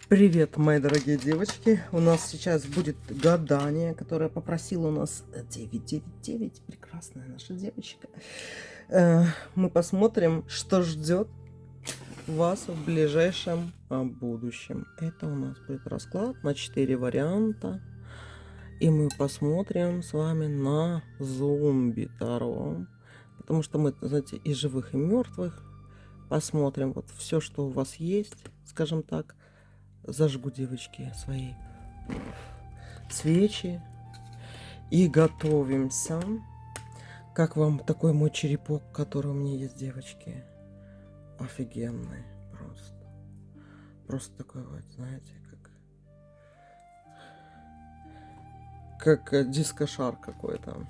Привет, мои дорогие девочки. У нас сейчас будет гадание, которое попросила у нас 999, прекрасная наша девочка. Мы посмотрим, что ждет вас в ближайшем будущем. Это у нас будет расклад на 4 варианта. И мы посмотрим с вами на зомби Таро. Потому что мы, знаете, и живых, и мертвых. Посмотрим вот все, что у вас есть, скажем так. Зажгу, девочки, свои свечи и готовимся. Как вам такой мой черепок, который у меня есть, девочки? Офигенный просто. Просто такой вот, знаете, как диско-шар какой-то.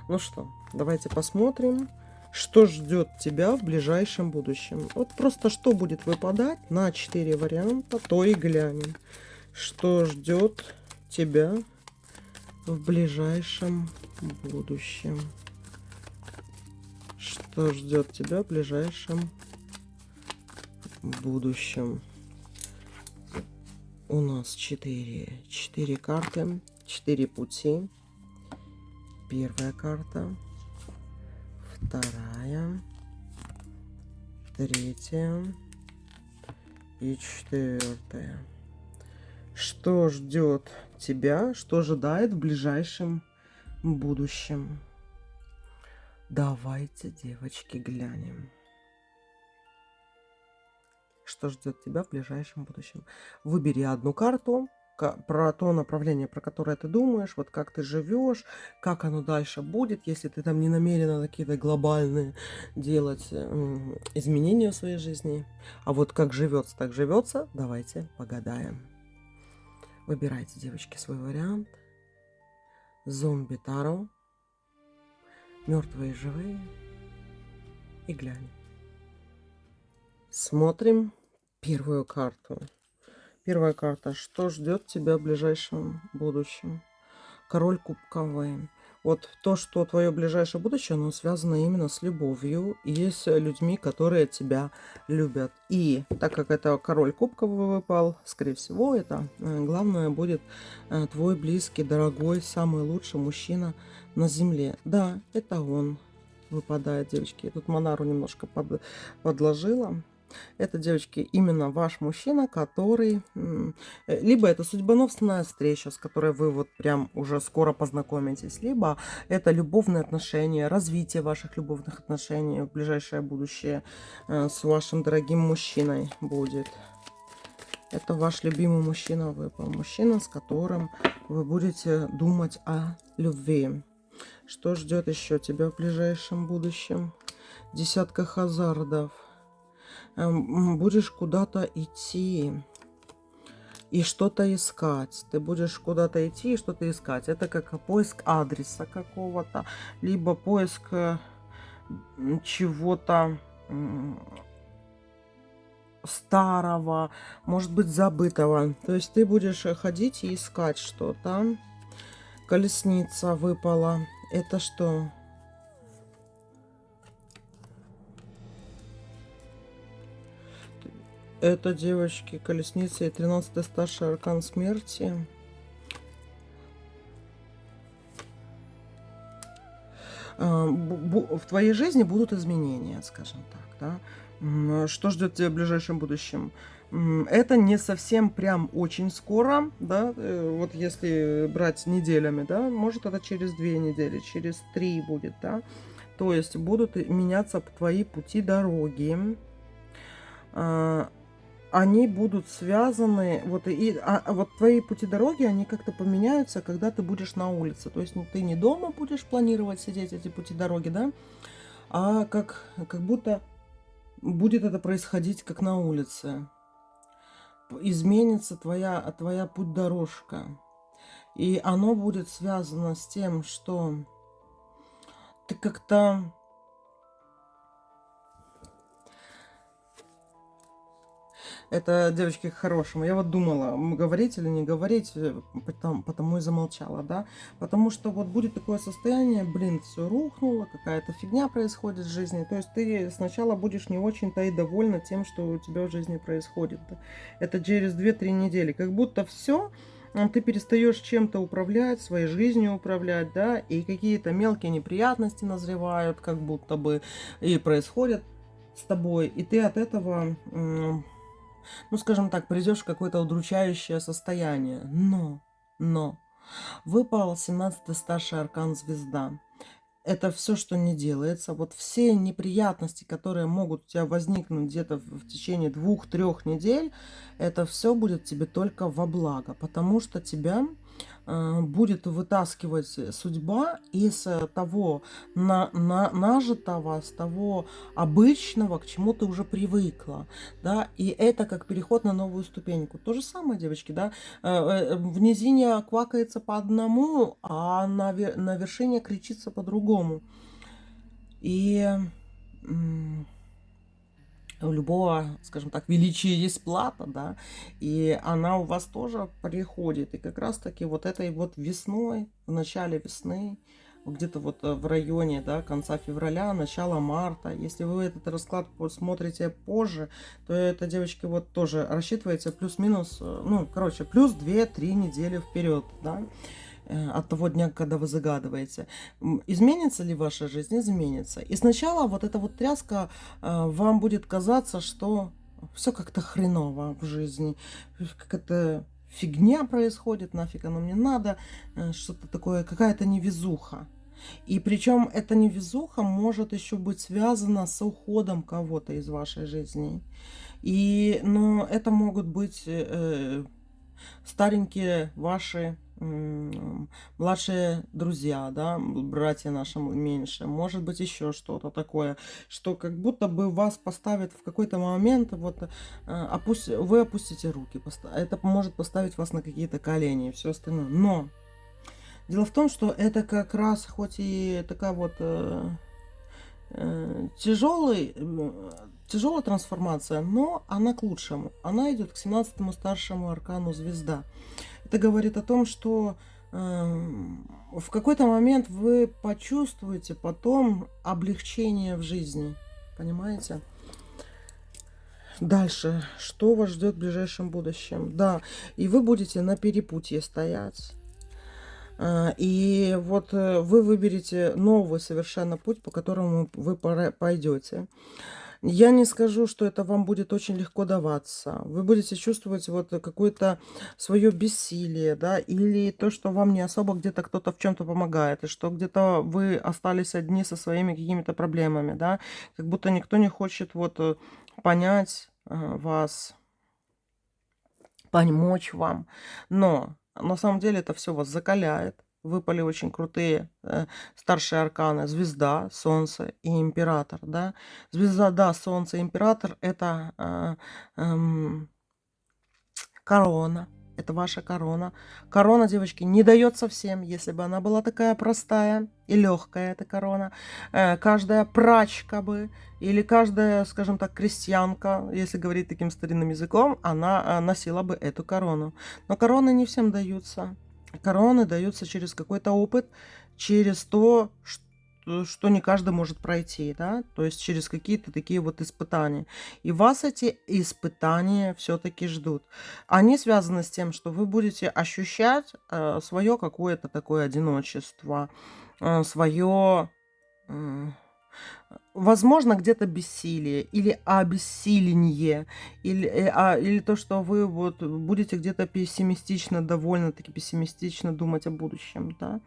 Ну что, давайте посмотрим, что ждет тебя в ближайшем будущем. Вот просто что будет выпадать на 4 варианта, то и глянем. Что ждет тебя в ближайшем будущем? Что ждет тебя в ближайшем будущем? У нас 4 карты, 4 пути. Первая карта, вторая, третья и четвертая. Что ждет тебя, что ожидает в ближайшем будущем? Давайте, девочки, глянем. Что ждет тебя в ближайшем будущем? Выбери одну карту про то направление, про которое ты думаешь, вот как ты живешь, как оно дальше будет, если ты там не намерена какие-то глобальные делать изменения в своей жизни. А вот как живется, так живется. Давайте погадаем. Выбирайте, девочки, свой вариант. Зомби Таро. Мертвые и живые. И глянем. Смотрим первую карту. Первая карта. Что ждет тебя в ближайшем будущем? Король кубковый. Вот то, что твое ближайшее будущее, оно связано именно с любовью и с людьми, которые тебя любят. И так как это король кубковый выпал, скорее всего, это главное будет твой близкий, дорогой, самый лучший мужчина на земле. Да, это он выпадает, девочки. Я тут Монару немножко подложила. Это, девочки, именно ваш мужчина, который... Либо это судьбоносная встреча, с которой вы вот прям уже скоро познакомитесь, либо это любовные отношения, развитие ваших любовных отношений в ближайшее будущее с вашим дорогим мужчиной будет. Это ваш любимый мужчина выпал. Мужчина, с которым вы будете думать о любви. Что ждет еще тебя в ближайшем будущем? Десятка хазардов. Будешь куда-то идти и что-то искать. Ты будешь куда-то идти и что-то искать. Это как поиск адреса какого-то, либо поиск чего-то старого, может быть, забытого. То есть ты будешь ходить и искать что-то. Колесница выпала. Это что? Это, девочки, колесница и 13-й старший аркан смерти. В твоей жизни будут изменения, скажем так, да? Что ждет тебя в ближайшем будущем? Это не совсем прям очень скоро, да, вот если брать неделями, да, может это через 2 недели, через 3 будет, да, то есть будут меняться твои пути дороги, они будут связаны, вот, вот твои пути дороги, они как-то поменяются, когда ты будешь на улице. То есть ты не дома будешь планировать сидеть эти пути дороги, да, а как будто будет это происходить как на улице. Изменится твоя путь-дорожка. И оно будет связано с тем, что ты как-то... Это, девочки, к хорошему. Я вот думала, говорить или не говорить, потому и замолчала, да. Потому что вот будет такое состояние, блин, все рухнуло, какая-то фигня происходит в жизни. То есть ты сначала будешь не очень-то и довольна тем, что у тебя в жизни происходит. Да? Это через 2-3 недели. Как будто все, ты перестаешь чем-то управлять, своей жизнью управлять, да, и какие-то мелкие неприятности назревают, как будто бы, и происходят с тобой, и ты от этого, ну, скажем так, придешь в какое-то удручающее состояние. Но выпал 17-й старший аркан звезда. Это все, что не делается. Вот все неприятности, которые могут у тебя возникнуть где-то в течение 2-3 недель, это все будет тебе только во благо, потому что тебя будет вытаскивать судьба из того нажитого, с того обычного, к чему ты уже привыкла, да, и это как переход на новую ступеньку. То же самое, девочки, да, в низине квакается по одному, а на вершине кричится по-другому. И у любого, скажем так, величия есть плата, да, и она у вас тоже приходит. И как раз-таки вот этой вот весной, в начале весны, где-то вот в районе, да, конца февраля, начала марта, если вы этот расклад смотрите позже, то это, девочки, вот тоже рассчитывается плюс-минус, ну, короче, плюс 2-3 недели вперед, да, от того дня, когда вы загадываете. Изменится ли ваша жизнь? Изменится. И сначала вот эта вот тряска, вам будет казаться, что все как-то хреново в жизни, какая-то фигня происходит, нафиг оно мне надо, что-то такое, какая-то невезуха. И причем эта невезуха может еще быть связана с уходом кого-то из вашей жизни. Но это могут быть старенькие ваши младшие друзья, да, братья наши меньше, может быть еще что-то такое, что как будто бы вас поставит в какой-то момент, вот вы опустите руки, это может поставить вас на какие-то колени и все остальное. Но дело в том, что это как раз хоть и такая вот тяжелая трансформация, но она к лучшему. Она идет к 17-му старшему аркану звезда. Это говорит о том, что в какой-то момент вы почувствуете потом облегчение в жизни. Понимаете? Дальше. Что вас ждет в ближайшем будущем? Да, и вы будете на перепутье стоять. И вот вы выберете новый совершенно путь, по которому вы пойдете. Я не скажу, что это вам будет очень легко даваться. Вы будете чувствовать вот какое-то свое бессилие, да, или то, что вам не особо где-то кто-то в чем-то помогает, и что где-то вы остались одни со своими какими-то проблемами, да, как будто никто не хочет вот понять вас, помочь вам. Но на самом деле это все вас закаляет. Выпали очень крутые старшие арканы. Звезда, Солнце и Император. Да? Звезда, да, Солнце, Император — это корона. Это ваша корона. Корона, девочки, не дается всем. Если бы она была такая простая и легкая, эта корона, каждая прачка бы или каждая, скажем так, крестьянка, если говорить таким старинным языком, она носила бы эту корону. Но короны не всем даются. Короны даются через какой-то опыт, через то, что не каждый может пройти, да, то есть через какие-то такие вот испытания. И вас эти испытания все-таки ждут. Они связаны с тем, что вы будете ощущать свое какое-то такое одиночество, свое, возможно, где-то бессилие или обессиленье, или то, что вы вот будете где-то пессимистично, довольно-таки пессимистично думать о будущем, да.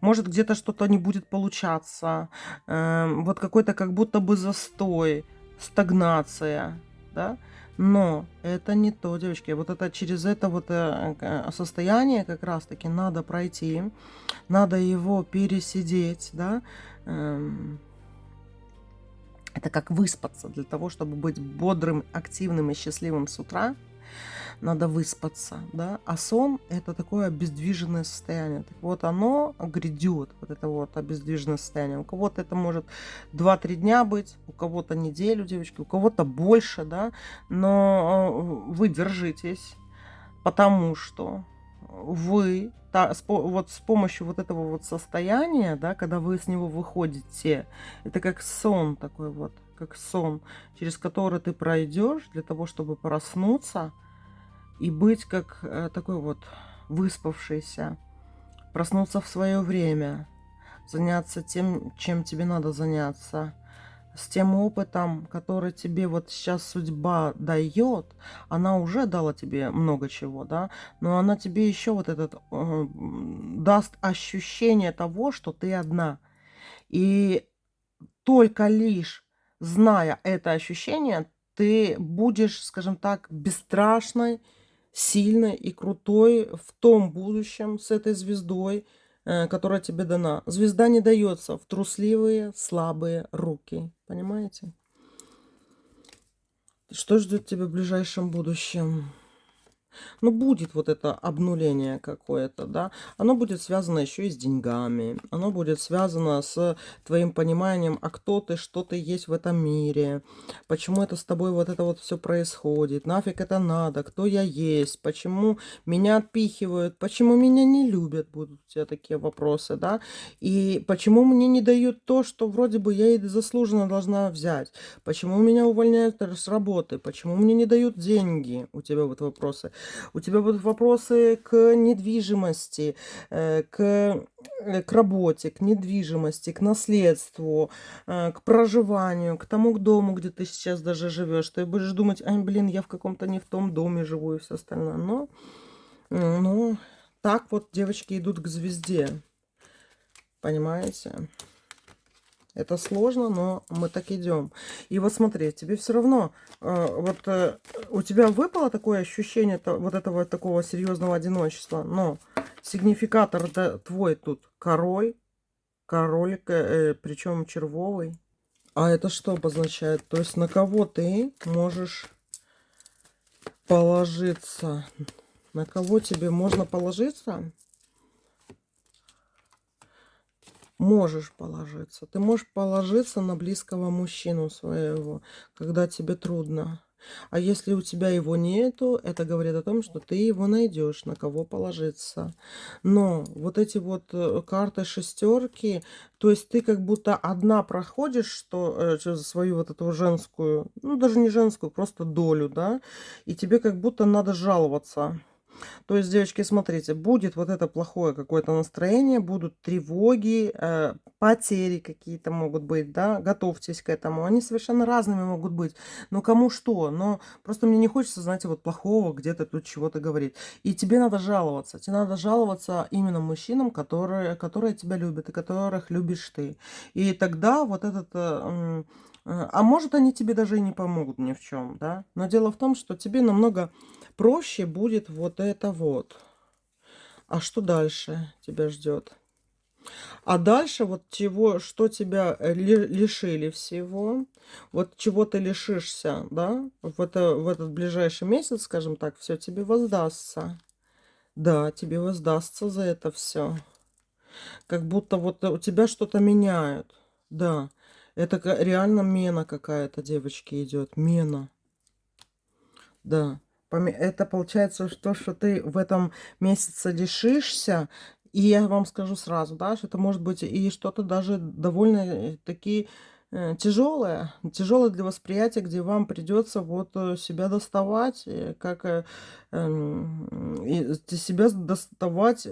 Может, где-то что-то не будет получаться, вот какой-то как будто бы застой, стагнация, да. Но это не то, девочки. Вот это через это вот состояние как раз-таки надо пройти, надо его пересидеть, да. Это как выспаться для того, чтобы быть бодрым, активным и счастливым с утра. надо выспаться, да, а сон это такое обездвиженное состояние. Так вот оно грядет, вот это вот обездвиженное состояние. У кого-то это может 2-3 дня быть, у кого-то неделю, девочки, у кого-то больше, да, но вы держитесь, потому что вы вот с помощью вот этого вот состояния, да, когда вы с него выходите, это как сон такой вот, как сон, через который ты пройдешь для того, чтобы проснуться и быть как такой вот выспавшийся, проснуться в свое время, заняться тем, чем тебе надо заняться, с тем опытом, который тебе вот сейчас судьба дает. Она уже дала тебе много чего, да, но она тебе еще вот этот даст ощущение того, что ты одна. И только лишь зная это ощущение, ты будешь, скажем так, бесстрашной, сильной и крутой в том будущем с этой звездой, которая тебе дана. Звезда не дается в трусливые, слабые руки. Понимаете? Что ждет тебя в ближайшем будущем? Ну, будет вот это обнуление какое-то, да, оно будет связано еще и с деньгами, оно будет связано с твоим пониманием, а кто ты, что ты есть в этом мире, почему это с тобой вот это вот все происходит, нафиг это надо, кто я есть, почему меня отпихивают, почему меня не любят, будут у тебя такие вопросы, да, и почему мне не дают то, что вроде бы я и заслуженно должна взять, почему меня увольняют с работы, почему мне не дают деньги, у тебя вот вопросы. У тебя будут вопросы к недвижимости, к работе, к недвижимости, к наследству, к проживанию, к тому к дому, где ты сейчас даже живешь. Ты будешь думать, ай, блин, я в каком-то не в том доме живу и все остальное. Но, ну, так вот девочки идут к звезде. Понимаете? Это сложно, но мы так идем. И вот смотри, тебе все равно, у тебя выпало такое ощущение вот этого такого серьезного одиночества, но сигнификатор твой тут король, причем червовый. А это что обозначает? То есть на кого ты можешь положиться? На кого тебе можно положиться? Можешь положиться. Ты можешь положиться на близкого мужчину своего, когда тебе трудно. А если у тебя его нету, это говорит о том, что ты его найдешь, на кого положиться. Но вот эти вот карты шестерки, то есть ты как будто одна проходишь, что через свою вот эту женскую, ну даже не женскую, просто долю, да, и тебе как будто надо жаловаться. То есть, девочки, смотрите, будет вот это плохое какое-то настроение, будут тревоги, потери какие-то могут быть, да, готовьтесь к этому. Они совершенно разными могут быть. Но кому что, но просто мне не хочется, знаете, вот плохого где-то тут чего-то говорить. И тебе надо жаловаться. Тебе надо жаловаться именно мужчинам, которые тебя любят и которых любишь ты. И тогда вот этот... а может, они тебе даже и не помогут ни в чем, да? Но дело в том, что тебе намного проще будет вот это вот. А что дальше тебя ждет? А дальше вот что тебя лишили всего, вот чего ты лишишься, да, в этот ближайший месяц, скажем так, все тебе воздастся. Да, тебе воздастся за это все. Как будто вот у тебя что-то меняют. Да, это реально мена какая-то, девочки, идет. Мена. Да. Это получается что ты в этом месяце лишишься. И я вам скажу сразу, да, что это может быть и что-то даже довольно таки тяжелое, тяжелое для восприятия, где вам придется вот себя доставать, себя доставать,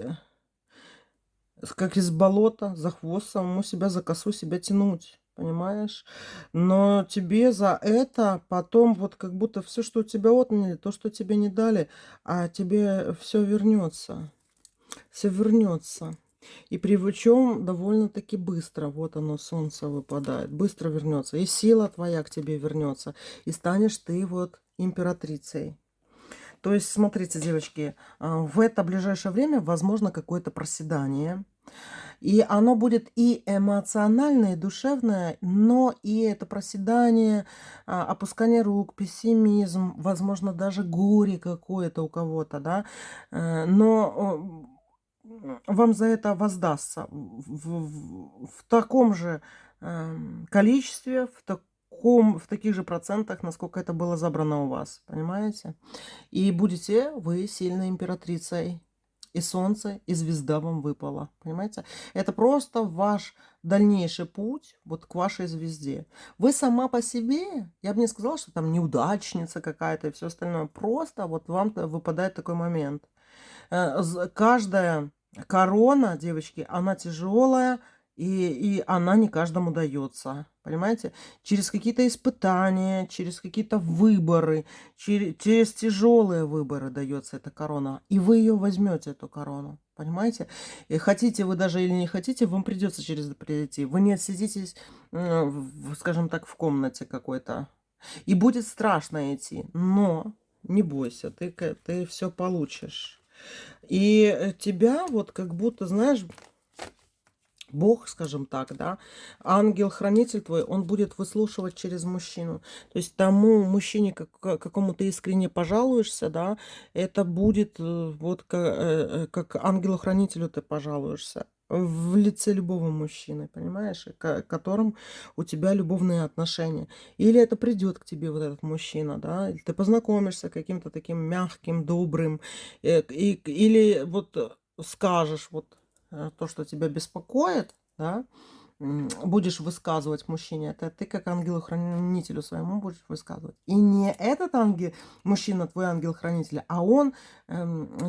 как из болота, за хвост самому себя, за косу себя тянуть. Понимаешь? Но тебе за это потом вот как будто все, что у тебя отняли, то, что тебе не дали, а тебе все вернется. Все вернется. И причем довольно-таки быстро. Вот оно, солнце выпадает. Быстро вернется. И сила твоя к тебе вернется. И станешь ты вот императрицей. То есть, смотрите, девочки, в это ближайшее время возможно какое-то проседание. И оно будет и эмоциональное, и душевное, но и это проседание, опускание рук, пессимизм, возможно, даже горе какое-то у кого-то, да. Но вам за это воздастся в таком же количестве, в таких же процентах, насколько это было забрано у вас, понимаете? И будете вы сильной императрицей. И солнце, и звезда вам выпала. Понимаете? Это просто ваш дальнейший путь вот к вашей звезде. Вы сама по себе, я бы не сказала, что там неудачница какая-то и все остальное. Просто вот вам выпадает такой момент. Каждая корона, девочки, она тяжелая, и она не каждому дается. Понимаете? Через какие-то испытания, через какие-то выборы, через тяжелые выборы дается эта корона. И вы ее возьмете, эту корону. Понимаете? И хотите вы даже или не хотите, вам придется через это пройти. Вы не отсидитесь, скажем так, в комнате какой-то. И будет страшно идти. Но не бойся, ты все получишь. И тебя вот как будто, знаешь, Бог, скажем так, да, ангел-хранитель твой, он будет выслушивать через мужчину. То есть тому мужчине, какому ты искренне пожалуешься, да, это будет вот как ангелу-хранителю ты пожалуешься в лице любого мужчины, понимаешь, которым у тебя любовные отношения. Или это придет к тебе вот этот мужчина, да, или ты познакомишься каким-то таким мягким, добрым, или вот скажешь вот то, что тебя беспокоит, да, будешь высказывать мужчине, это ты как ангелу-хранителю своему будешь высказывать. И не этот ангел, мужчина, твой ангел-хранитель, а он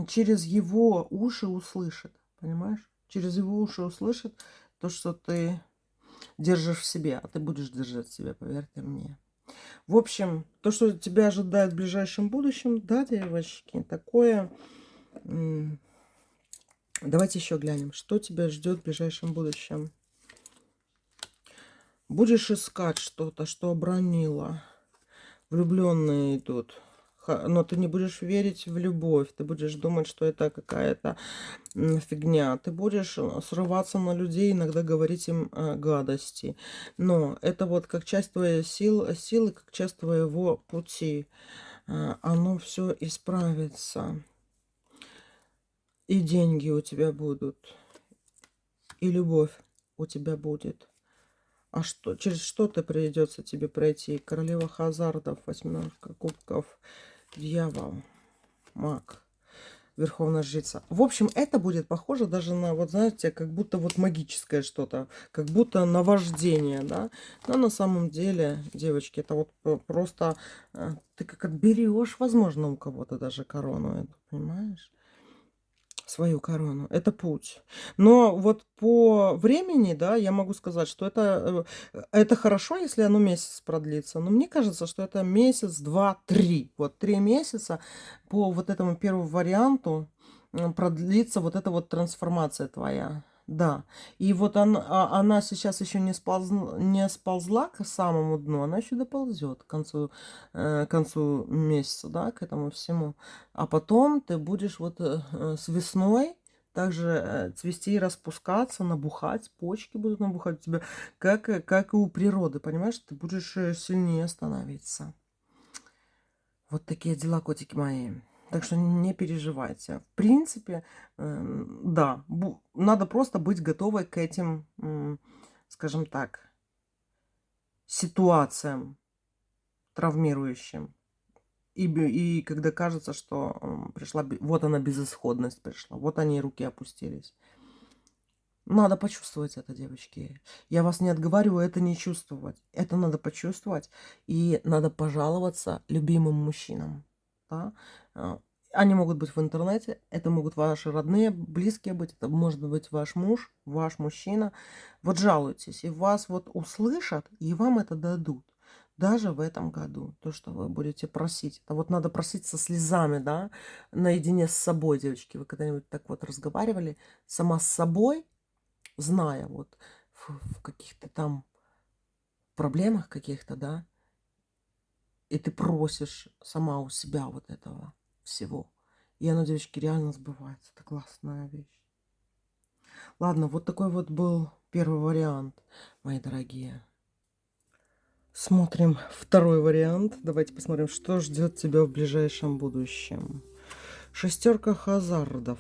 через его уши услышит, понимаешь? Через его уши услышит то, что ты держишь в себе, а ты будешь держать в себе, поверь ты мне. В общем, то, что тебя ожидает в ближайшем будущем, да, девочки, такое... Давайте еще глянем, что тебя ждет в ближайшем будущем. Будешь искать что-то, что обронила. Влюбленные идут. Но ты не будешь верить в любовь. Ты будешь думать, что это какая-то фигня. Ты будешь срываться на людей, иногда говорить им гадости. Но это вот как часть твоей силы, как часть твоего пути. Оно все исправится. И деньги у тебя будут. И любовь у тебя будет. А что, через что-то придется тебе пройти? Королева Хазардов, восьмерка кубков, дьявол, маг, верховная жрица. В общем, это будет похоже даже на, вот знаете, как будто вот магическое что-то, как будто наваждение, да. Но на самом деле, девочки, это вот просто ты как отберешь, возможно, у кого-то даже корону эту, понимаешь? Свою корону. Это путь. Но вот по времени, да, я могу сказать, что это хорошо, если оно месяц продлится. Но мне кажется, что это месяц, два, три. Вот 3 месяца по вот этому первому варианту продлится вот эта вот трансформация твоя. Да. И вот она сейчас еще не сползла к самому дну, она еще доползет к концу месяца, да, к этому всему. А потом ты будешь вот с весной также цвести и распускаться, набухать, почки будут набухать у тебя, как и у природы, понимаешь? Ты будешь сильнее становиться. Вот такие дела, котики мои. Так что не переживайте. В принципе, да, надо просто быть готовой к этим, скажем так, ситуациям травмирующим. И когда кажется, что вот она безысходность пришла, вот они руки опустились. Надо почувствовать это, девочки. Я вас не отговариваю это не чувствовать. Это надо почувствовать. И надо пожаловаться любимым мужчинам. Да? Они могут быть в интернете, это могут ваши родные, близкие быть, это может быть ваш муж, ваш мужчина. Вот жалуйтесь, и вас вот услышат, и вам это дадут. Даже в этом году, то, что вы будете просить. Это вот надо просить со слезами, да, наедине с собой, девочки. Вы когда-нибудь так вот разговаривали сама с собой, зная вот в каких-то там проблемах каких-то, да, и ты просишь сама у себя вот этого всего. И оно, девочки, реально сбывается. Это классная вещь. Ладно, вот такой вот был первый вариант, мои дорогие. Смотрим второй вариант. Давайте посмотрим, что ждет тебя в ближайшем будущем. Шестерка хазардов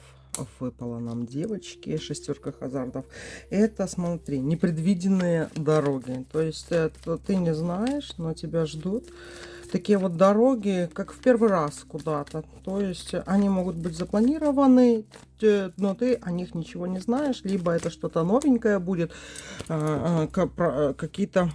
выпала нам, девочки. Шестерка хазардов. Это, смотри, непредвиденные дороги. То есть это ты не знаешь, но тебя ждут такие вот дороги, как в первый раз куда-то. То есть они могут быть запланированы, но ты о них ничего не знаешь. Либо это что-то новенькое будет, какие-то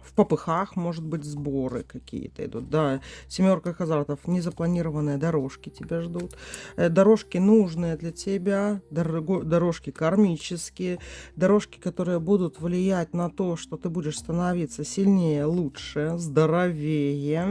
в попыхах, может быть, сборы какие-то идут. Да, семерка хазартов, незапланированные дорожки тебя ждут. Дорожки нужные для тебя, дорожки кармические, дорожки, которые будут влиять на то, что ты будешь становиться сильнее, лучше, здоровее.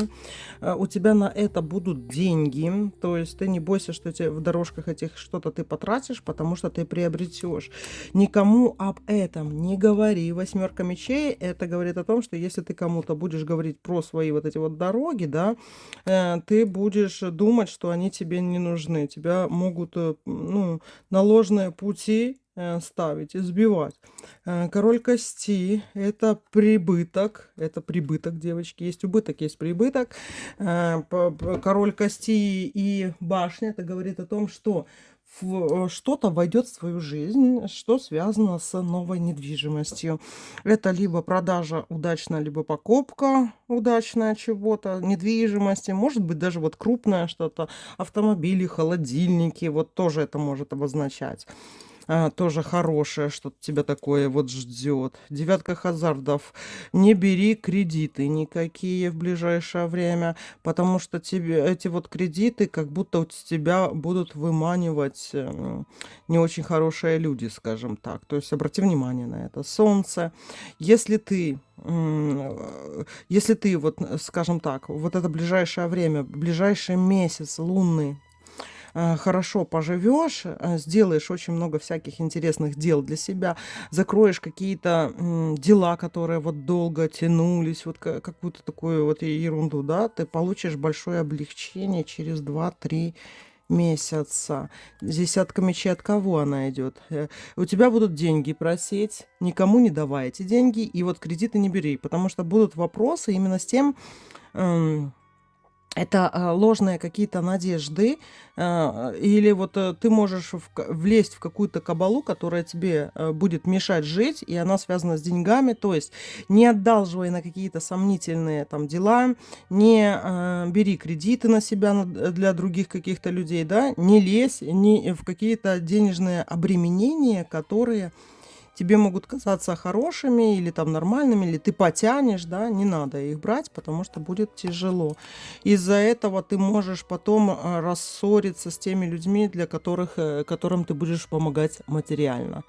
У тебя на это будут деньги, то есть ты не бойся, что в дорожках этих что-то ты потратишь, потому что ты приобретешь. Никому об этом не говори. Восьмерка мечей, это говорит о том, что если ты кому-то будешь говорить про свои вот эти вот дороги, да, ты будешь думать, что они тебе не нужны. Тебя могут, ну, на ложные пути ставить, избивать. Король кости — это прибыток, девочки. Есть убыток, есть прибыток. Король кости и башня — это говорит о том, что что-то войдет в свою жизнь, что связано с новой недвижимостью. Это либо продажа удачная, либо покупка удачная чего-то, недвижимости, может быть, даже вот крупное что-то, автомобили, холодильники, вот тоже это может обозначать. Тоже хорошее, что-то тебя такое вот ждет. Девятка хазардов. Не бери кредиты никакие в ближайшее время, потому что тебе эти вот кредиты как будто у тебя будут выманивать не очень хорошие люди, скажем так. То есть обрати внимание на это. Солнце. Если ты вот, скажем так, вот это ближайшее время, ближайший месяц лунный, хорошо поживешь, сделаешь очень много всяких интересных дел для себя, закроешь какие-то дела, которые вот долго тянулись, вот какую-то такую вот ерунду, да, ты получишь большое облегчение через 2-3 месяца. Десятка мечей, от кого она идет? У тебя будут деньги просить, никому не давай эти деньги, и вот кредиты не бери, потому что будут вопросы именно с тем, это ложные какие-то надежды, или вот ты можешь влезть в какую-то кабалу, которая тебе будет мешать жить, и она связана с деньгами. То есть не одалживай на какие-то сомнительные там дела, не бери кредиты на себя для других каких-то людей, да, не лезь в какие-то денежные обременения, которые тебе могут казаться хорошими или там нормальными, или ты потянешь, да, не надо их брать, потому что будет тяжело. Из-за этого ты можешь потом рассориться с теми людьми, которым ты будешь помогать материально.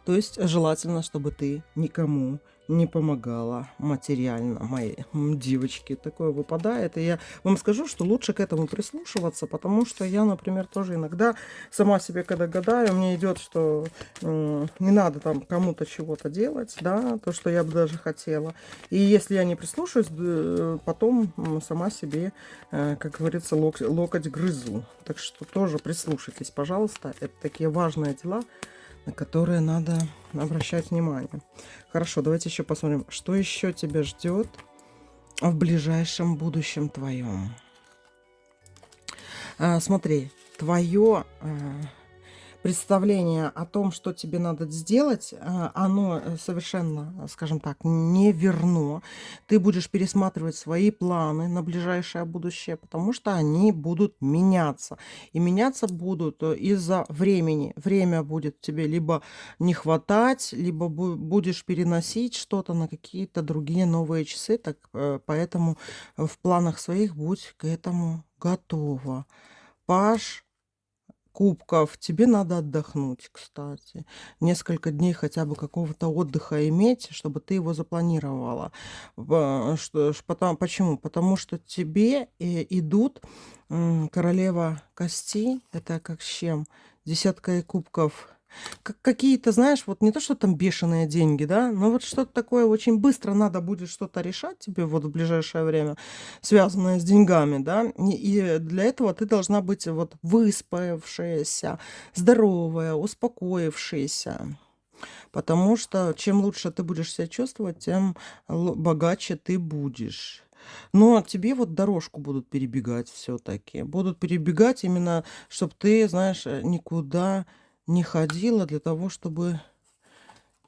То есть желательно, чтобы ты никому не помогала материально, мои девочки. Такое выпадает. И я вам скажу, что лучше к этому прислушиваться, потому что я, например, тоже иногда сама себе, когда гадаю, мне идет, что не надо там кому-то чего-то делать, да, то, что я бы даже хотела. И если я не прислушаюсь, потом сама себе, как говорится, локоть грызу. Так что тоже прислушайтесь, пожалуйста. Это такие важные дела, на которые надо обращать внимание. Хорошо, давайте еще посмотрим, что еще тебя ждет в ближайшем будущем твоем. Смотри, твое представление о том, что тебе надо сделать, оно совершенно, скажем так, не верно. Ты будешь пересматривать свои планы на ближайшее будущее, потому что они будут меняться. И меняться будут из-за времени. Время будет тебе либо не хватать, либо будешь переносить что-то на какие-то другие новые часы. Так, поэтому в планах своих будь к этому готова. Паш кубков, тебе надо отдохнуть, кстати. Несколько дней хотя бы какого-то отдыха иметь, чтобы ты его запланировала. Почему? Потому что тебе идут королева костей, это как с чем? Десятка кубков. Какие-то, знаешь, вот не то, что там бешеные деньги, да, но вот что-то такое очень быстро надо будет что-то решать тебе вот в ближайшее время, связанное с деньгами, да, и для этого ты должна быть вот выспавшаяся, здоровая, успокоившаяся. Потому что чем лучше ты будешь себя чувствовать, тем богаче ты будешь. Но тебе вот дорожку будут перебегать все-таки. Будут перебегать именно, чтобы ты, знаешь, никуда не ходила для того, чтобы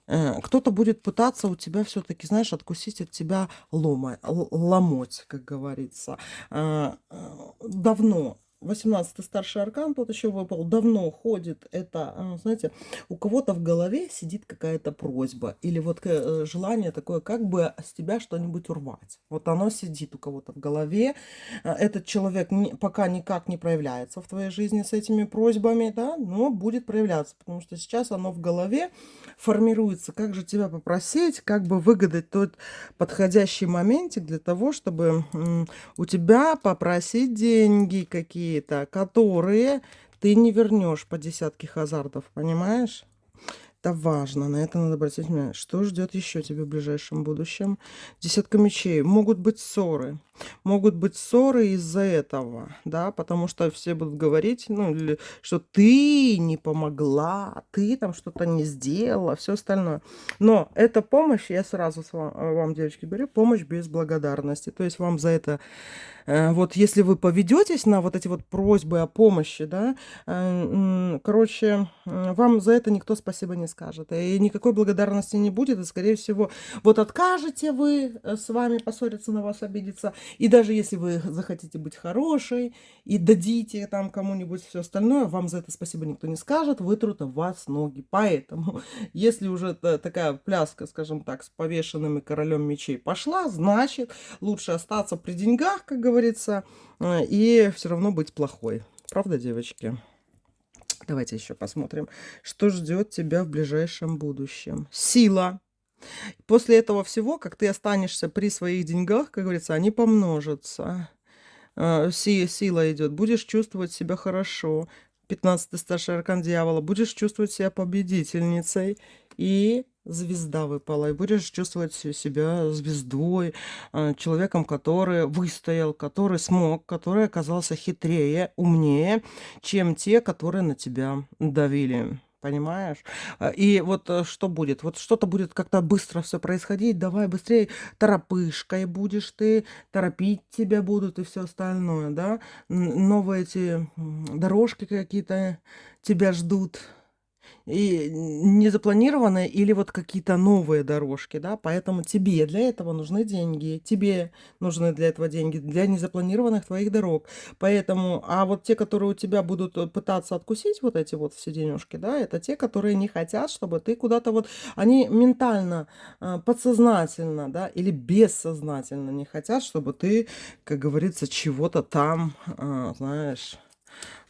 кто-то будет пытаться у тебя все-таки, знаешь, откусить от тебя ломоть, как говорится. Давно 18-й старший аркан, тот еще выпал, давно ходит это, знаете, у кого-то в голове сидит какая-то просьба или вот желание такое, как бы с тебя что-нибудь урвать. Вот оно сидит у кого-то в голове. Этот человек пока никак не проявляется в твоей жизни с этими просьбами, да, но будет проявляться, потому что сейчас оно в голове формируется, как же тебя попросить, как бы выгадать тот подходящий моментик для того, чтобы у тебя попросить деньги какие-то, которые ты не вернешь по десятке хазардов, понимаешь? Это важно, на это надо обратить внимание. Что ждет еще тебя в ближайшем будущем? Десятка мечей. Могут быть ссоры из-за этого, да, потому что все будут говорить, ну, или что ты не помогла, ты там что-то не сделала, все остальное. Но эта помощь, я сразу вам, девочки, говорю, помощь без благодарности. То есть вам за это вот если вы поведетесь на вот эти вот просьбы о помощи, да, короче, вам за это никто спасибо не скажет. И никакой благодарности не будет. И, скорее всего, вот откажете вы с вами поссориться, на вас обидеться. И даже если вы захотите быть хорошей и дадите там кому-нибудь все остальное, вам за это спасибо никто не скажет, вытрут в вас ноги. Поэтому, если уже такая пляска, скажем так, с повешенными королем мечей пошла, значит, лучше остаться при деньгах, как говорится, и все равно быть плохой. Правда, девочки? Давайте еще посмотрим, что ждет тебя в ближайшем будущем. Сила. После этого всего, как ты останешься при своих деньгах, как говорится, они помножатся. Сила идет. Будешь чувствовать себя хорошо. 15-й старший аркан дьявола. Будешь чувствовать себя победительницей. И звезда выпала. И будешь чувствовать себя звездой, человеком, который выстоял, который смог, который оказался хитрее, умнее, чем те, которые на тебя давили. Понимаешь? И вот что будет? Вот что-то будет как-то быстро все происходить. Давай быстрее, торопышкой будешь ты, торопить тебя будут и все остальное, да? Новые эти дорожки какие-то тебя ждут. И незапланированные или вот какие-то новые дорожки, да, поэтому тебе для этого нужны деньги, тебе нужны для этого деньги, для незапланированных твоих дорог. Поэтому, а вот те, которые у тебя будут пытаться откусить вот эти вот все денежки, да, это те, которые не хотят, чтобы ты куда-то вот, они ментально, подсознательно, да, или бессознательно не хотят, чтобы ты, как говорится, чего-то там, знаешь,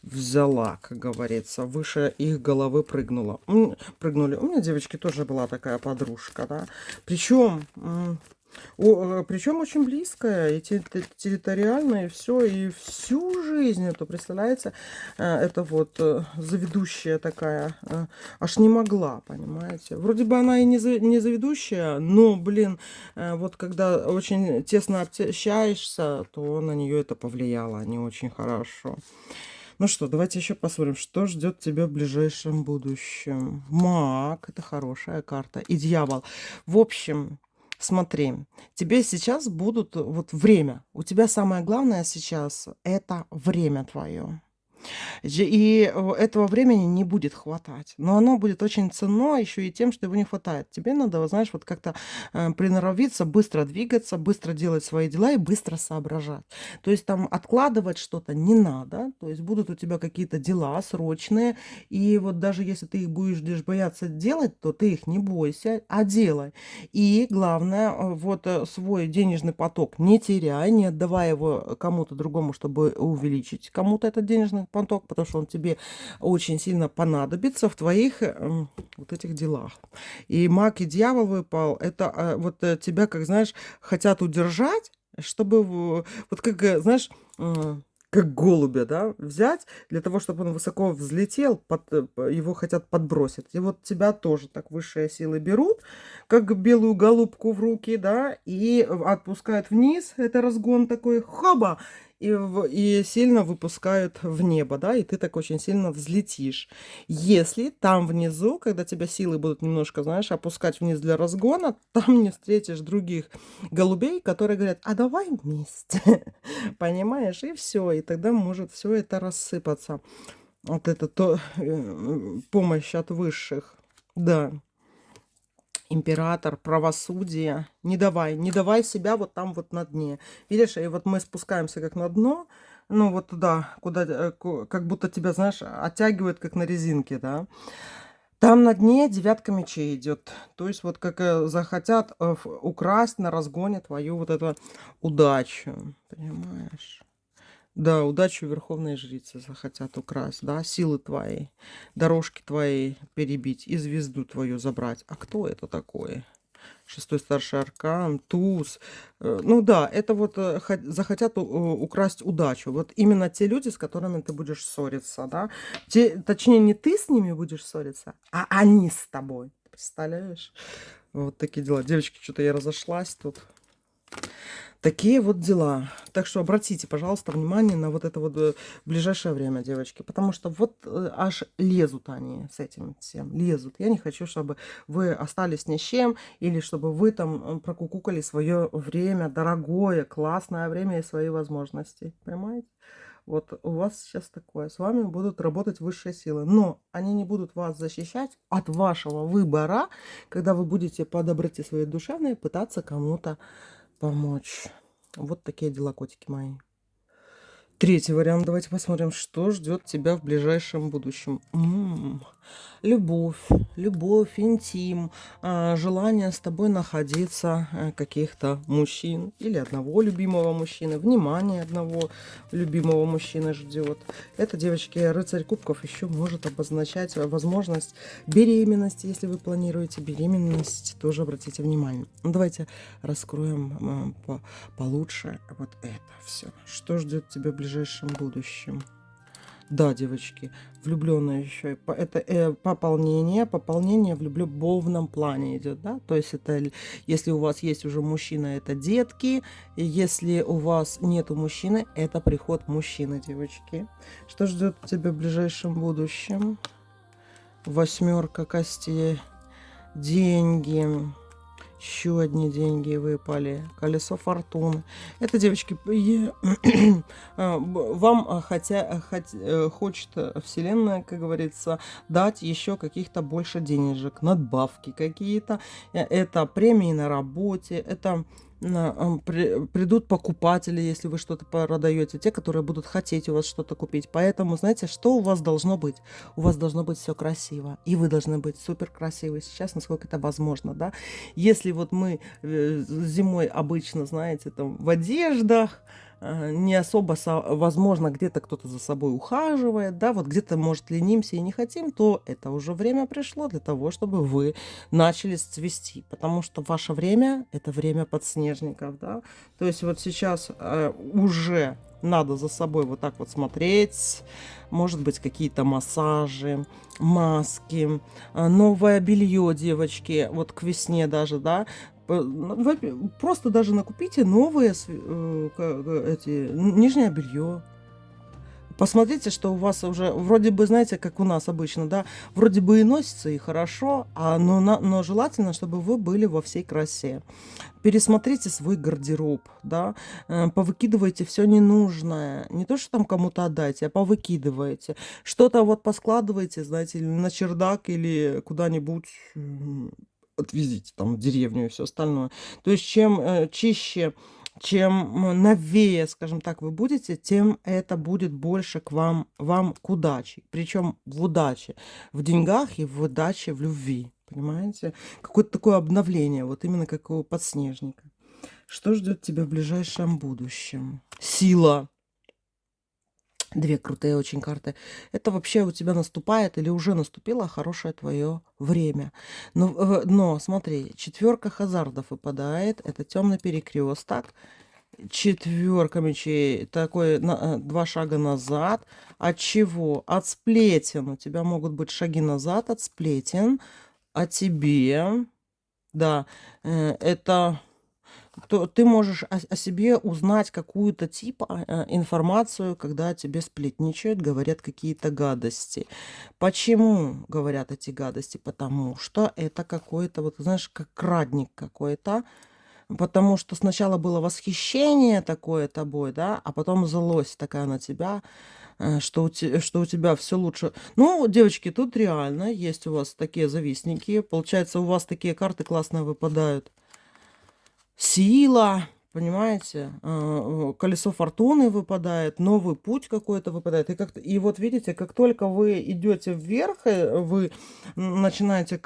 взяла, как говорится, выше их головы прыгнула. Прыгнули. У меня, девочки, тоже была такая подружка, да. Причем очень близкая, и территориальная, и все, и всю жизнь эту, представляете, это вот заведущая такая, аж не могла, понимаете. Вроде бы она и не заведущая, но, блин, вот когда очень тесно общаешься, то на нее это повлияло не очень хорошо. Ну что, давайте еще посмотрим, что ждет тебя в ближайшем будущем. Маг, это хорошая карта. И дьявол. В общем, смотри, тебе сейчас будут вот время. У тебя самое главное сейчас это время твое. И этого времени не будет хватать. Но оно будет очень ценно еще и тем, что его не хватает. Тебе надо, вот, знаешь, вот как-то приноровиться, быстро двигаться, быстро делать свои дела и быстро соображать. То есть там откладывать что-то не надо. То есть будут у тебя какие-то дела срочные. И вот даже если ты их будешь бояться делать, то ты их не бойся, а делай. И главное, вот свой денежный поток не теряй, не отдавай его кому-то другому, чтобы увеличить кому-то этот денежный поток, потому что он тебе очень сильно понадобится в твоих вот этих делах. И маг и дьявол выпал, это вот тебя, как знаешь, хотят удержать, чтобы вот как, знаешь, как голубя, да, взять, для того, чтобы он высоко взлетел, его хотят подбросить. И вот тебя тоже так высшие силы берут, как белую голубку в руки, да, и отпускают вниз, это разгон такой, хоба, и сильно выпускают в небо, да, и ты так очень сильно взлетишь. Если там внизу, когда тебя силы будут немножко, знаешь, опускать вниз для разгона, там не встретишь других голубей, которые говорят: а давай вместе, понимаешь, и все, и тогда может все это рассыпаться. Вот это то помощь от высших, да. Император, правосудие. Не давай себя вот там вот на дне. Видишь, и вот мы спускаемся как на дно, ну вот туда, куда, как будто тебя, знаешь, оттягивают как на резинке, да. Там на дне девятка мечей идет. То есть вот как захотят украсть на разгоне твою вот эту удачу, понимаешь? Да, удачу верховной жрицы захотят украсть, да, силы твои, дорожки твои перебить и звезду твою забрать. А кто это такой? Шестой старший аркан, туз. Ну да, это вот захотят украсть удачу. Вот именно те люди, с которыми ты будешь ссориться, да. Точнее, не ты с ними будешь ссориться, а они с тобой. Представляешь? Вот такие дела. Девочки, что-то я разошлась тут. Такие вот дела. Так что обратите, пожалуйста, внимание на вот это вот в ближайшее время, девочки. Потому что вот аж лезут они с этим всем. Лезут. Я не хочу, чтобы вы остались ни с чем, или чтобы вы там прокукукали свое время, дорогое, классное время и свои возможности. Понимаете? Вот у вас сейчас такое. С вами будут работать высшие силы. Но они не будут вас защищать от вашего выбора, когда вы будете по доброте своей душевной пытаться кому-то помочь. Вот такие дела, котики мои. Третий вариант. Давайте посмотрим, что ждет тебя в ближайшем будущем. Любовь, любовь, интим, желание с тобой находиться каких-то мужчин или одного любимого мужчины, внимание одного любимого мужчины ждет. Это, девочки, рыцарь кубков еще может обозначать возможность беременности, если вы планируете беременность, тоже обратите внимание. Давайте раскроем получше вот это все. Что ждет тебя в ближайшем будущем? Да, девочки, влюбленные еще. Это пополнение в любовном плане идет, да. То есть это, если у вас есть уже мужчина, это детки. И если у вас нету мужчины, это приход мужчины, девочки. Что ждет тебя в ближайшем будущем? Восьмерка костей, деньги. Еще одни деньги выпали. Колесо фортуны. Это, девочки, вам хочет Вселенная, как говорится, дать еще каких-то больше денежек, надбавки какие-то. Это премии на работе, это придут покупатели, если вы что-то продаете, те, которые будут хотеть у вас что-то купить. Поэтому, знаете, что у вас должно быть? У вас должно быть все красиво, и вы должны быть супер красивы сейчас, насколько это возможно, да? Если вот мы зимой обычно, знаете, там в одеждах, не особо возможно, где-то кто-то за собой ухаживает, да, вот где-то, может, ленимся и не хотим, то это уже время пришло для того, чтобы вы начали цвести, потому что ваше время – это время подснежников, да, то есть вот сейчас уже надо за собой вот так вот смотреть, может быть, какие-то массажи, маски, новое белье, девочки, вот к весне даже, да, просто даже накупите новые нижнее белье. Посмотрите, что у вас уже вроде бы, знаете, как у нас обычно, да, вроде бы и носится, и хорошо, но желательно, чтобы вы были во всей красе. Пересмотрите свой гардероб, да, повыкидывайте все ненужное. Не то, что там кому-то отдайте, а повыкидывайте. Что-то вот поскладывайте, знаете, на чердак или куда-нибудь отвезите там в деревню и все остальное. То есть чем чище, чем новее, скажем так, вы будете, тем это будет больше вам к удаче. Причем в удаче, в деньгах и в удаче, в любви. Понимаете? Какое-то такое обновление, вот именно как у подснежника. Что ждет тебя в ближайшем будущем? Сила. Две крутые очень карты. Это вообще у тебя наступает или уже наступило хорошее твое время. Но смотри, четверка хазардов выпадает. Это темный перекресток. Четверка мечей. Такой два шага назад. От чего? От сплетен. У тебя могут быть шаги назад от сплетен. О тебе. Да, это то ты можешь о себе узнать какую-то типа информацию, когда тебе сплетничают, говорят какие-то гадости. Почему говорят эти гадости? Потому что это какой-то, вот знаешь, как крадник какой-то. Потому что сначала было восхищение такое тобой, да, а потом злость такая на тебя, что у тебя все лучше. Ну, девочки, тут реально есть у вас такие завистники. Получается, у вас такие карты классные выпадают. Сила, понимаете, колесо фортуны выпадает, новый путь какой-то выпадает. И вот видите, как только вы идете вверх, вы начинаете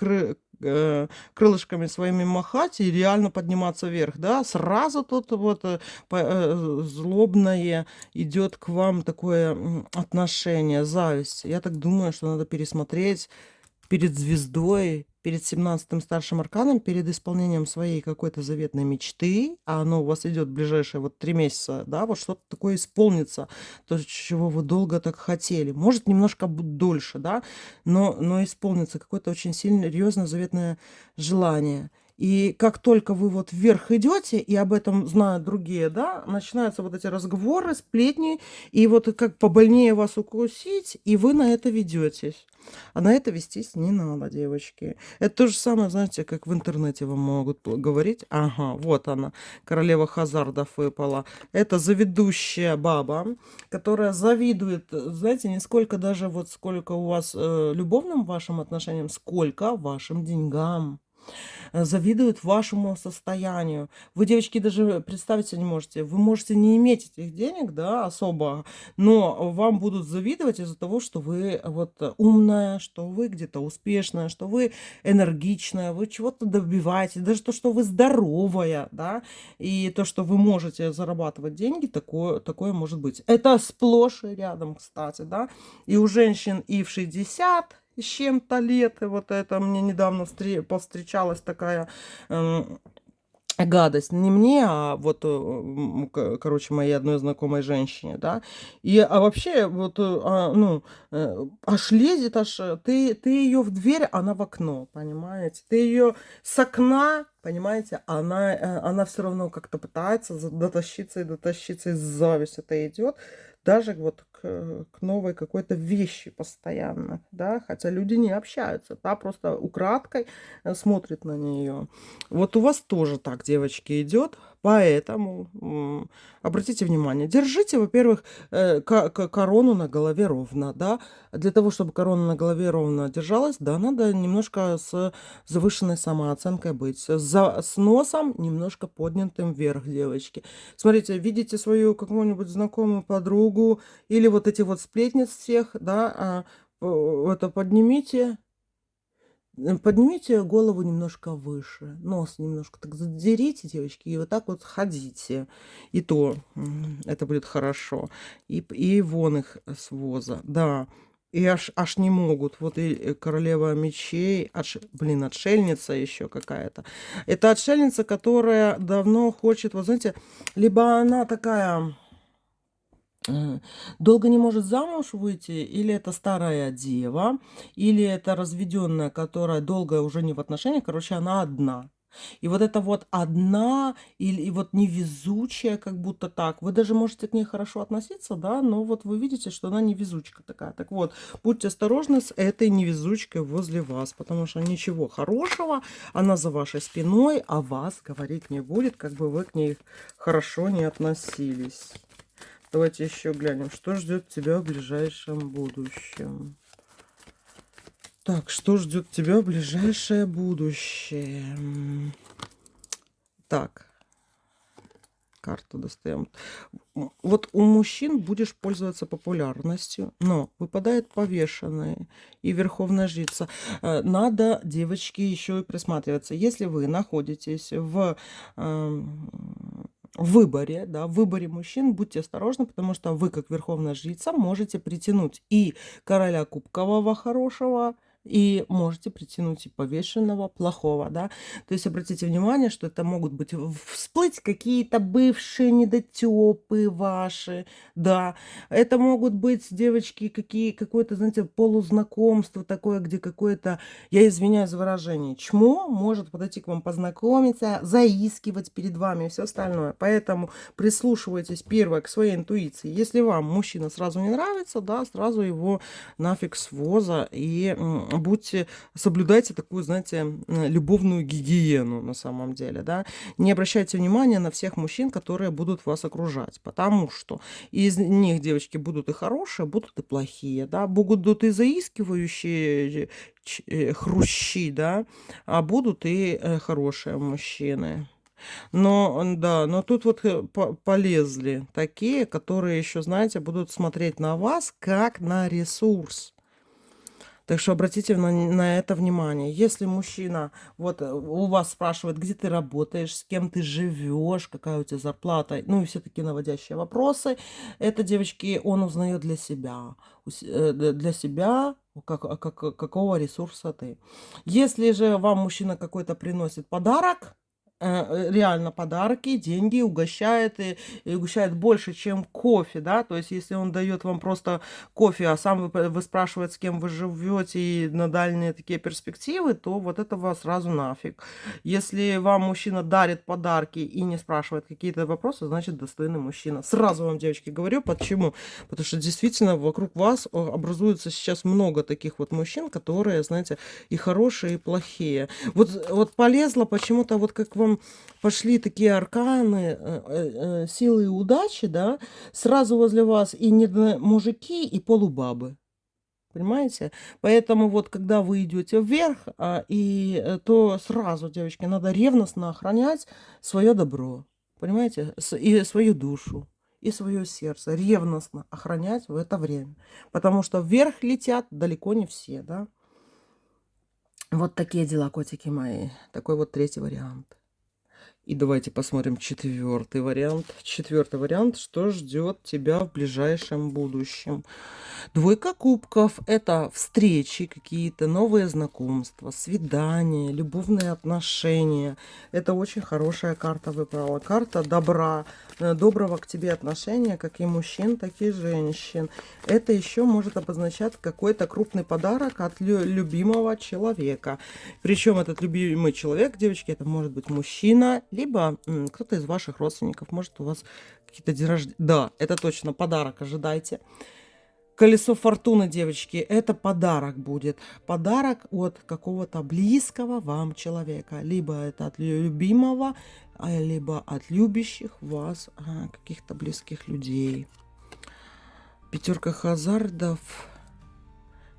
крылышками своими махать и реально подниматься вверх, да, сразу тут вот злобное идет к вам такое отношение, зависть. Я так думаю, что надо пересмотреть перед звездой, перед 17-м старшим арканом, перед исполнением своей какой-то заветной мечты, а оно у вас идет в ближайшие вот 3 месяца, да, вот что-то такое исполнится, то, чего вы долго так хотели. Может, немножко дольше, да, но исполнится какое-то очень сильное, серьезное заветное желание. И как только вы вот вверх идете, и об этом знают другие, да, начинаются вот эти разговоры, сплетни, и вот как побольнее вас укусить, и вы на это ведетесь. А на это вестись не надо, девочки. Это то же самое, знаете, как в интернете вам могут говорить. Ага, вот она, королева хазардов выпала. Это заведущая баба, которая завидует, знаете, не сколько даже вот сколько у вас любовным вашим отношениям, сколько вашим деньгам. Завидуют вашему состоянию. Вы, девочки, даже представить себе не можете. Вы можете не иметь этих денег, да, особо, но вам будут завидовать из-за того, что вы вот умная, что вы где-то успешная, что вы энергичная, вы чего-то добиваетесь, даже то, что вы здоровая, да, и то, что вы можете зарабатывать деньги, такое может быть. Это сплошь и рядом, кстати, да, и у женщин и в 60 с чем-то лет. И вот это мне недавно повстречалась такая гадость. Не мне, а вот, короче, моей одной знакомой женщине, да. А вообще, вот, аж лезет, ты ее в дверь, она в окно, понимаете? Ты ее с окна, понимаете, она все равно как-то пытается дотащиться и дотащиться, из зависти это идет. Даже вот к новой какой-то вещи постоянно, да, хотя люди не общаются, да, просто украдкой смотрят на нее. Вот у вас тоже так, девочки, идет, поэтому обратите внимание, держите, во-первых, корону на голове ровно, да, для того, чтобы корона на голове ровно держалась, да, надо немножко с завышенной самооценкой быть, с носом немножко поднятым вверх, девочки. Смотрите, видите свою какую-нибудь знакомую подругу или вот эти вот сплетниц всех, да, это поднимите голову немножко выше, нос немножко так задерите, девочки, и вот так вот ходите. И то это будет хорошо. И вон их с воза, да. И аж не могут. Вот и королева мечей, отшельница еще какая-то. Это отшельница, которая давно хочет, вот знаете, либо она такая долго не может замуж выйти, или это старая дева, или это разведенная, которая долго уже не в отношениях, короче, она одна. И вот это вот одна, и вот невезучая, как будто так. Вы даже можете к ней хорошо относиться, да, но вот вы видите, что она невезучка такая. Так вот, будьте осторожны с этой невезучкой возле вас, потому что ничего хорошего, она за вашей спиной, а вас говорить не будет, как бы вы к ней хорошо не относились. Давайте еще глянем, что ждет тебя в ближайшем будущем. Так, что ждет тебя в ближайшее будущее? Так, карту достаем. Вот у мужчин будешь пользоваться популярностью, но выпадает повешенные и верховная жрица. Надо, девочки, еще и присматриваться. Если вы находитесь в выборе, да, в выборе мужчин, будьте осторожны, потому что вы, как верховная жрица, можете притянуть и короля кубкового хорошего, и можете притянуть и повешенного, плохого, да. То есть обратите внимание, что это могут быть всплыть какие-то бывшие недотёпы ваши, да. Это могут быть, девочки, какое-то, знаете, полузнакомство такое, где какое-то, я извиняюсь за выражение, чмо может подойти к вам познакомиться, заискивать перед вами и все остальное. Поэтому прислушивайтесь, первое, к своей интуиции. Если вам мужчина сразу не нравится, да, сразу его нафиг с воза и соблюдайте такую, знаете, любовную гигиену на самом деле, да. Не обращайте внимания на всех мужчин, которые будут вас окружать, потому что из них, девочки, будут и хорошие, будут и плохие, да, будут и заискивающие хрущи, да, а будут и хорошие мужчины. Но, да, но тут вот полезли такие, которые еще, знаете, будут смотреть на вас как на ресурс. Так что обратите на это внимание. Если мужчина вот у вас спрашивает, где ты работаешь, с кем ты живешь, какая у тебя зарплата, ну и все такие наводящие вопросы, это, девочки, он узнает для себя. Для себя, какого ресурса ты. Если же вам мужчина какой-то приносит подарок, реально подарки, деньги, угощает и угощает больше, чем кофе, да, то есть если он дает вам просто кофе, а сам вы спрашиваете, с кем вы живете и на дальние такие перспективы, то вот этого сразу нафиг. Если вам мужчина дарит подарки и не спрашивает какие-то вопросы, значит достойный мужчина. Сразу вам, девочки, говорю, почему. Потому что действительно вокруг вас образуется сейчас много таких вот мужчин, которые, знаете, и хорошие, и плохие. Вот полезла почему-то, вот как вам пошли такие арканы силы и удачи, да, сразу возле вас и не мужики, и полубабы. Понимаете? Поэтому вот когда вы идете вверх, то сразу, девочки, надо ревностно охранять свое добро. Понимаете? И свою душу, и свое сердце. Ревностно охранять в это время. Потому что вверх летят далеко не все, да? Вот такие дела, котики мои. Такой вот третий вариант. И давайте посмотрим четвертый вариант. Четвертый вариант, что ждет тебя в ближайшем будущем. Двойка кубков– это встречи какие-то, новые знакомства, свидания, любовные отношения. Это очень хорошая карта выпала. Карта добра, доброго к тебе отношения, как и мужчин, так и женщин. Это еще может обозначать какой-то крупный подарок от любимого человека. Причем этот любимый человек, девочки, это может быть мужчина, либо кто-то из ваших родственников. Может у вас какие-то дни рождения. Да, это точно подарок, ожидайте. Колесо фортуны, девочки, это подарок будет. Подарок от какого-то близкого вам человека. Либо это от любимого, либо от любящих вас каких-то близких людей. Пятерка хазардов.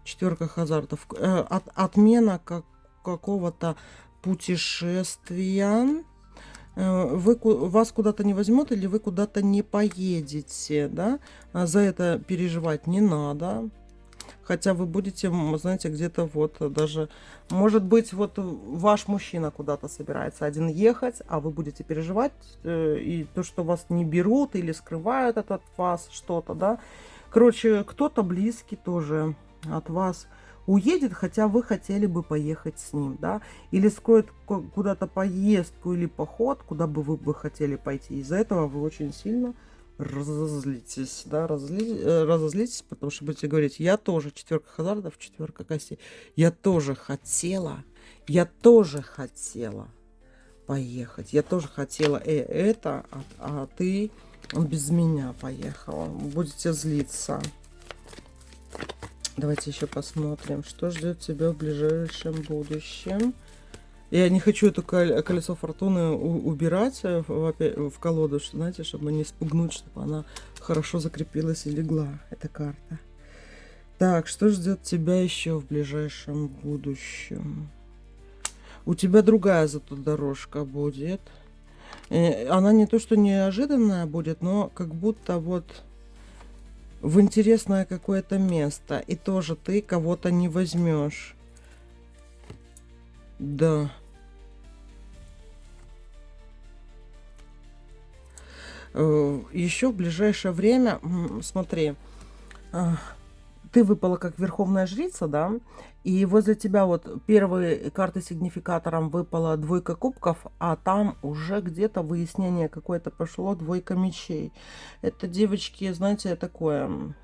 Четверка хазардов. Отмена какого-то путешествия. Вас куда-то не возьмет или вы куда-то не поедете, да, за это переживать не надо, хотя вы будете, знаете, где-то вот даже, может быть, вот ваш мужчина куда-то собирается один ехать, а вы будете переживать, и то, что вас не берут или скрывают от вас что-то, да, короче, кто-то близкий тоже от вас уедет, хотя вы хотели бы поехать с ним, да, или скроет куда-то поездку или поход, куда бы вы бы хотели пойти. Из-за этого вы очень сильно разозлитесь, да, разозлитесь, потому что будете говорить, я тоже, четверка хазардов, четверка костей, я тоже хотела поехать, я тоже хотела это, а ты без меня поехала. Будете злиться. Давайте еще посмотрим, что ждет тебя в ближайшем будущем. Я не хочу это колесо фортуны убирать в колоду, знаете, чтобы не спугнуть, чтобы она хорошо закрепилась и легла, эта карта. Так, что ждет тебя еще в ближайшем будущем? У тебя другая зато дорожка будет. Она не то, что неожиданная будет, но как будто вот в интересное какое-то место. И тоже ты кого-то не возьмешь. Да. Еще в ближайшее время, смотри, ты выпала как верховная жрица, да, и возле тебя вот первой карты сигнификатором выпала двойка кубков, а там уже где-то выяснение какое-то пошло, двойка мечей. Это, девочки, знаете, такое,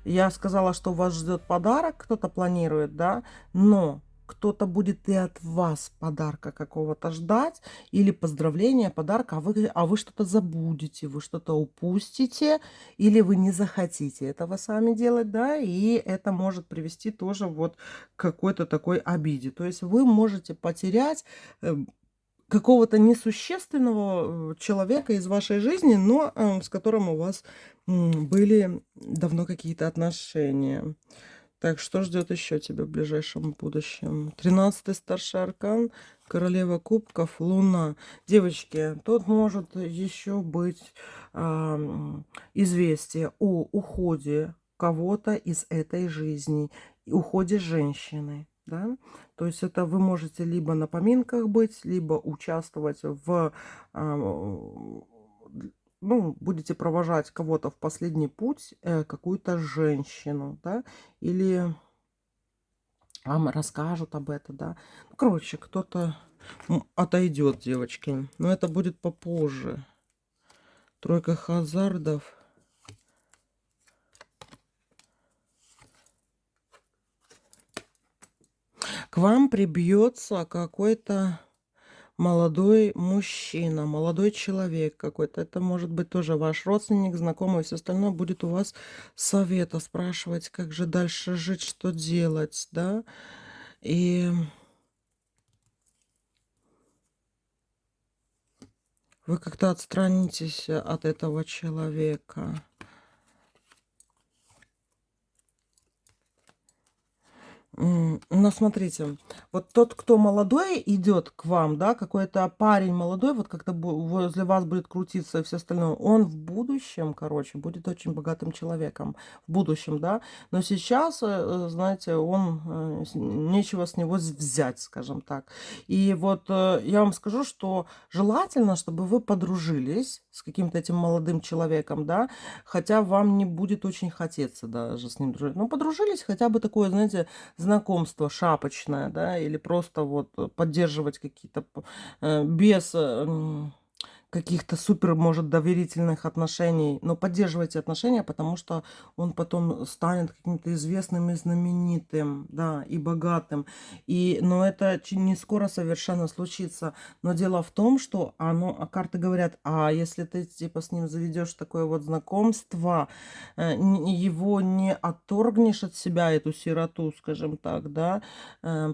я сказала, что вас ждет подарок, кто-то планирует, да, но кто-то будет и от вас подарка какого-то ждать, или поздравления, подарка, а вы что-то забудете, вы что-то упустите, или вы не захотите этого сами делать, да, и это может привести тоже вот к какой-то такой обиде. То есть вы можете потерять какого-то несущественного человека из вашей жизни, но с которым у вас были давно какие-то отношения. Так, что ждет еще тебя в ближайшем будущем? 13-й старший аркан, королева кубков, луна. Девочки, тут может еще быть известие о уходе кого-то из этой жизни, уходе женщины. Да? То есть это вы можете либо на поминках быть, либо участвовать в ну, будете провожать кого-то в последний путь, какую-то женщину, да, или вам расскажут об этом, да. Ну, короче, кто-то отойдет, девочки, но это будет попозже. Тройка хазардов. К вам прибьется какой-то молодой мужчина, молодой человек какой-то. Это может быть тоже ваш родственник, знакомый, все остальное будет у вас совета спрашивать, как же дальше жить, что делать, да. И вы как-то отстранитесь от этого человека. Но смотрите, вот тот, кто молодой идет к вам, да, какой-то парень молодой, вот как-то возле вас будет крутиться и все остальное, он в будущем, короче, будет очень богатым человеком. В будущем, да. Но сейчас, знаете, он, нечего с него взять, скажем так. И вот я вам скажу, что желательно, чтобы вы подружились с каким-то этим молодым человеком, да, хотя вам не будет очень хотеться даже с ним дружить. Ну, подружились, хотя бы такое, знаете, знакомство шапочное, да, или просто вот поддерживать какие-то без каких-то супер, может, доверительных отношений, но поддерживайте отношения, потому что он потом станет каким-то известным и знаменитым, да, и богатым. Но это не скоро совершенно случится. Но дело в том, что карты говорят, а если ты типа с ним заведешь такое вот знакомство, его не отторгнешь от себя, эту сироту, скажем так, да,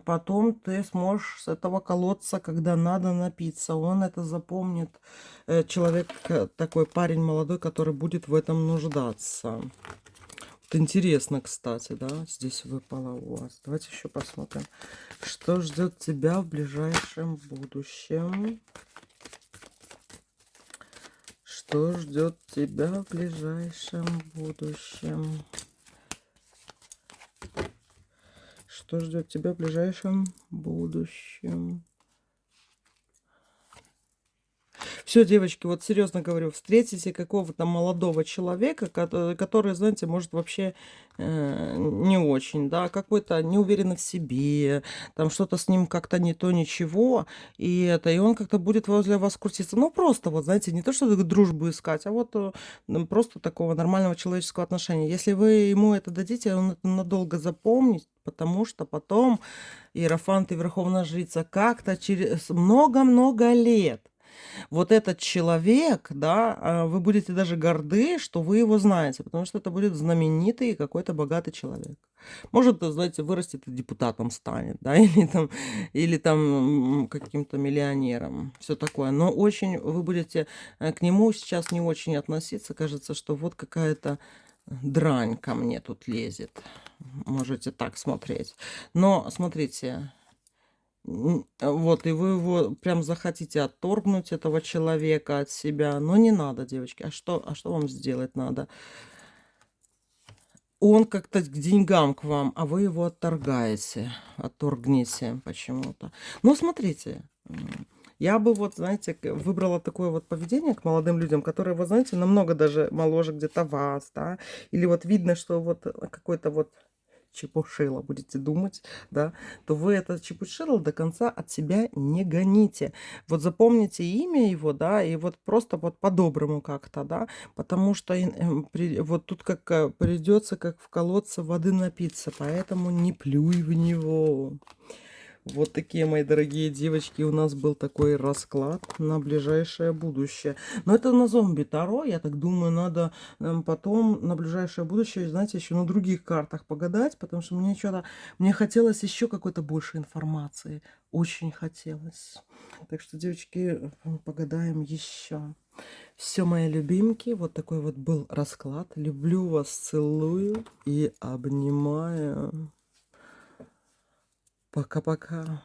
потом ты сможешь с этого колодца, когда надо, напиться. Он это запомнит. Человек, такой парень молодой, который будет в этом нуждаться. Вот интересно, кстати, да, здесь выпало у вас. Давайте еще посмотрим, что ждет тебя в ближайшем будущем. Что ждет тебя в ближайшем будущем? Что ждет тебя в ближайшем будущем? Все, девочки, вот серьезно говорю, встретите какого-то молодого человека, который, знаете, может вообще не очень, да, какой-то неуверенный в себе, там что-то с ним как-то не то, ничего, и он как-то будет возле вас крутиться. Ну, просто вот, знаете, не то, что дружбу искать, а вот просто такого нормального человеческого отношения. Если вы ему это дадите, он это надолго запомнит, потому что потом Иерофант и Верховная Жрица как-то через много-много лет вот этот человек, да, вы будете даже горды, что вы его знаете, потому что это будет знаменитый и какой-то богатый человек. Может, знаете, вырастет и депутатом станет, да, или там каким-то миллионером, все такое. Но очень вы будете к нему сейчас не очень относиться. Кажется, что вот какая-то дрань ко мне тут лезет. Можете так смотреть. Но смотрите, вот, и вы его прям захотите отторгнуть, этого человека, от себя. Но не надо, девочки. А что вам сделать надо? Он как-то к деньгам к вам, а вы его отторгнете почему-то. Но смотрите, я бы вот, знаете, выбрала такое вот поведение к молодым людям, которые, вот знаете, намного даже моложе где-то вас, да, или вот видно, что вот какой-то вот чепушило будете думать, да, то вы это чепушило до конца от себя не гоните. Вот запомните имя его, да, и вот просто вот по-доброму как-то, да, потому что вот тут как придется, как в колодце воды напиться, поэтому не плюй в него. Вот такие, мои дорогие девочки, у нас был такой расклад на ближайшее будущее. Но это на зомби Таро, я так думаю, надо потом на ближайшее будущее, знаете, еще на других картах погадать, потому что мне что-то, мне хотелось еще какой-то больше информации. Очень хотелось. Так что, девочки, погадаем еще. Все, мои любимки, вот такой вот был расклад. Люблю вас, целую и обнимаю. Пока-пока.